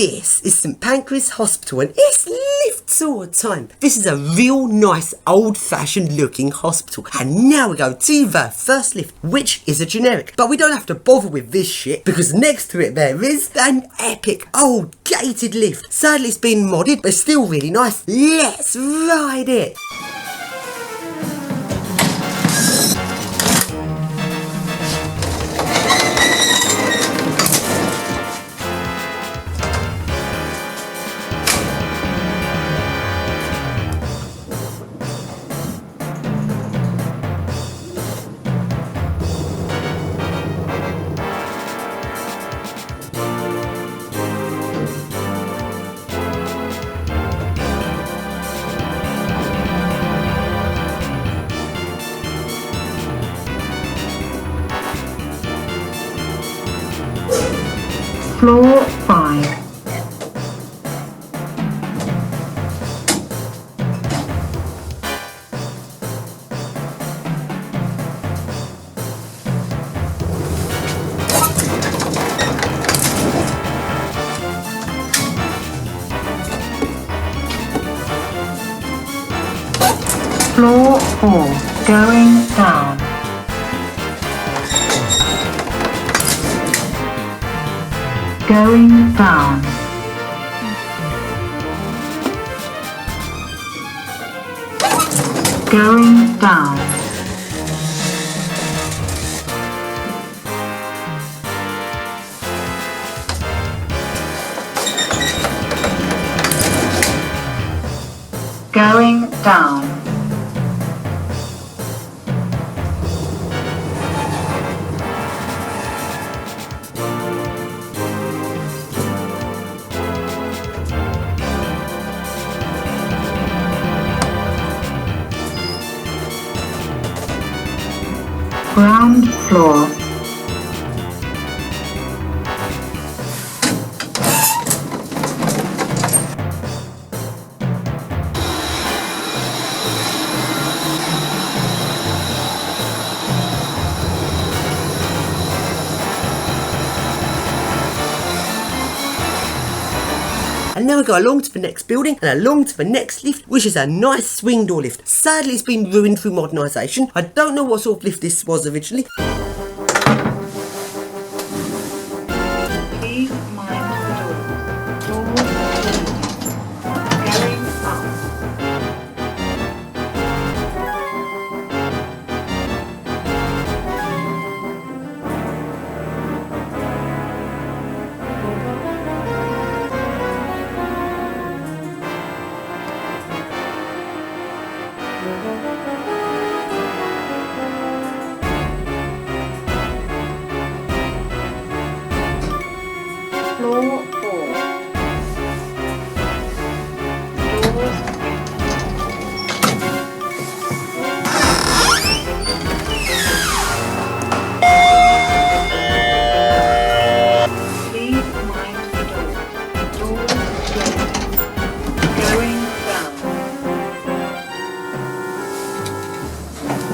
This is St Pancras Hospital and it's lifts all the time. This is a real nice old-fashioned looking hospital. And now we go to the first lift, which is a generic. But we don't have to bother with this shit because next to it there is an epic old gated lift. Sadly it's been modded, but it's still really nice. Let's ride it. Floor 5. Floor 4, going down. Going down. Going down. Going down. Ground floor. And now we go along to the next building and along to the next lift, which is a nice swing door lift. Sadly, it's been ruined through modernisation. I don't know what sort of lift this was originally. Please mind the doors. Doors going up. Floor 4. Doors Please mind the doors. Doors closing. Going down.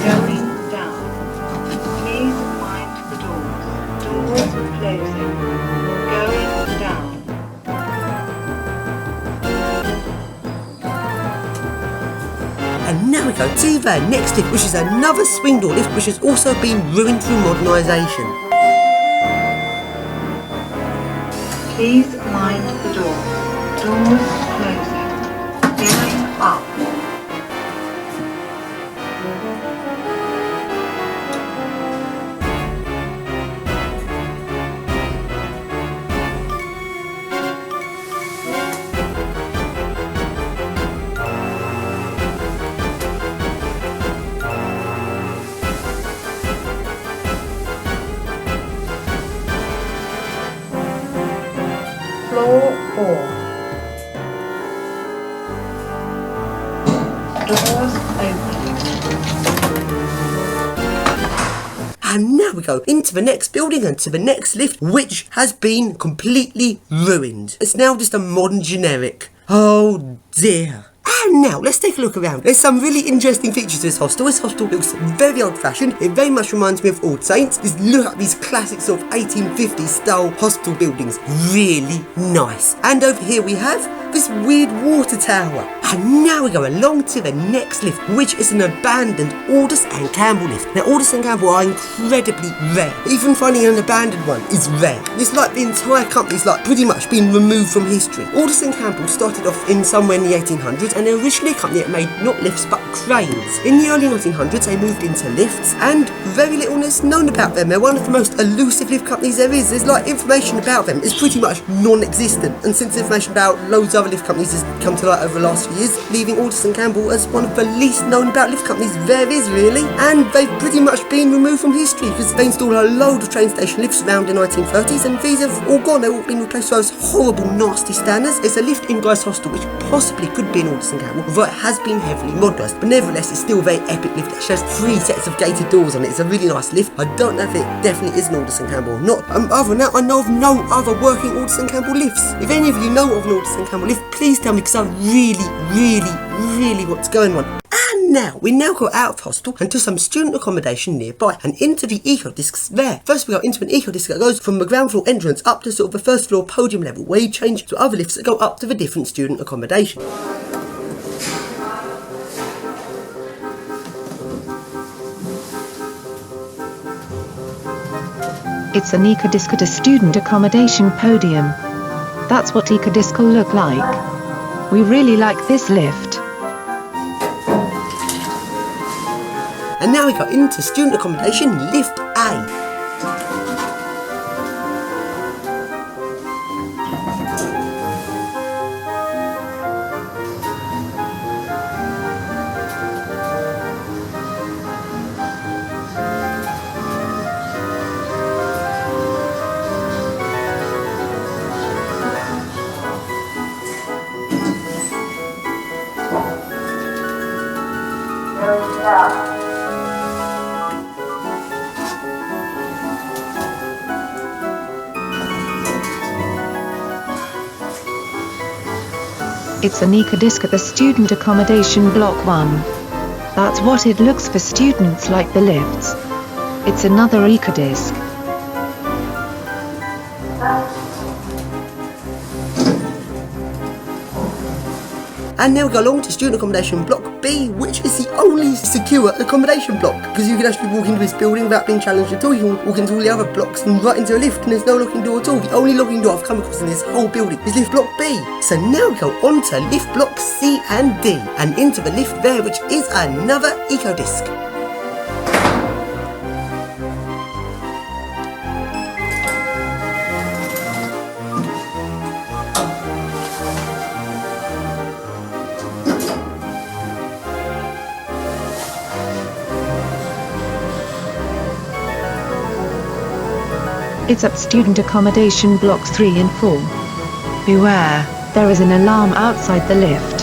Going down. Please mind the doors. Doors closing. Going down. And now we go to the next lift, which is another swing door lift, which has also been ruined through modernisation. Please mind the doors. Doors closing. Going up. Floor 4. Doors opening. And now we go into the next building and to the next lift, which has been completely ruined. It's now just a modern generic. Oh dear. And now, let's take a look around. There's some really interesting features to this hostel. This hostel looks very old-fashioned. It very much reminds me of All Saints. Just look at these classic sort of 1850s style hospital buildings. Really nice. And over here we have this weird water tower. And now we go along to the next lift, which is an abandoned Aldous and Campbell lift. Now, Aldous and Campbell are incredibly rare. Even finding an abandoned one is rare. It's like the entire company's like pretty much been removed from history. Aldous and Campbell started off in somewhere in the 1800s, and they're originally a company that made not lifts but cranes. In the early 1900s, they moved into lifts, and very little is known about them. They're one of the most elusive lift companies there is. There's like information about them is pretty much non-existent, and since information about loads of other lift companies has come to light over the last few years, leaving Aldous and Campbell as one of the least known about lift companies there is really. And they've pretty much been removed from history because they installed a load of train station lifts around the 1930s, and these have all gone. They've all been replaced with those horrible nasty standards. It's a lift in Guy's Hostel which possibly could be an Aldous and Campbell, although it has been heavily modernised, but nevertheless it's still a very epic lift that has 3 sets of gated doors on it. It's a really nice lift. I don't know if it definitely is an Aldous and Campbell or not. Other than that, I know of no other working Aldous and Campbell lifts. If any of you know of an Aldous and Campbell lift, please tell me, because I really want to go in one. And now, we now go out of hostel and to some student accommodation nearby and into the eco-discs there. First we go into an eco-disc that goes from the ground floor entrance up to sort of the first floor podium level, where you change to other lifts that go up to the different student accommodation. It's an eco-disc at a student accommodation podium. That's what eco-disc will look like. We really like this lift. And now we go into student accommodation lift A. It's an eco-disc at the student accommodation block 1. That's what it looks for students like the lifts. It's another eco-disc. And now we go along to student accommodation block B, which is the only secure accommodation block, because you can actually walk into this building without being challenged at all. You can walk into all the other blocks and right into a lift, and there's no locking door at all. The only locking door I've come across in this whole building is lift block B. So now we go on to lift block C and D, and into the lift there, which is another eco-disc. It's at student accommodation blocks 3 and 4. Beware, there is an alarm outside the lift.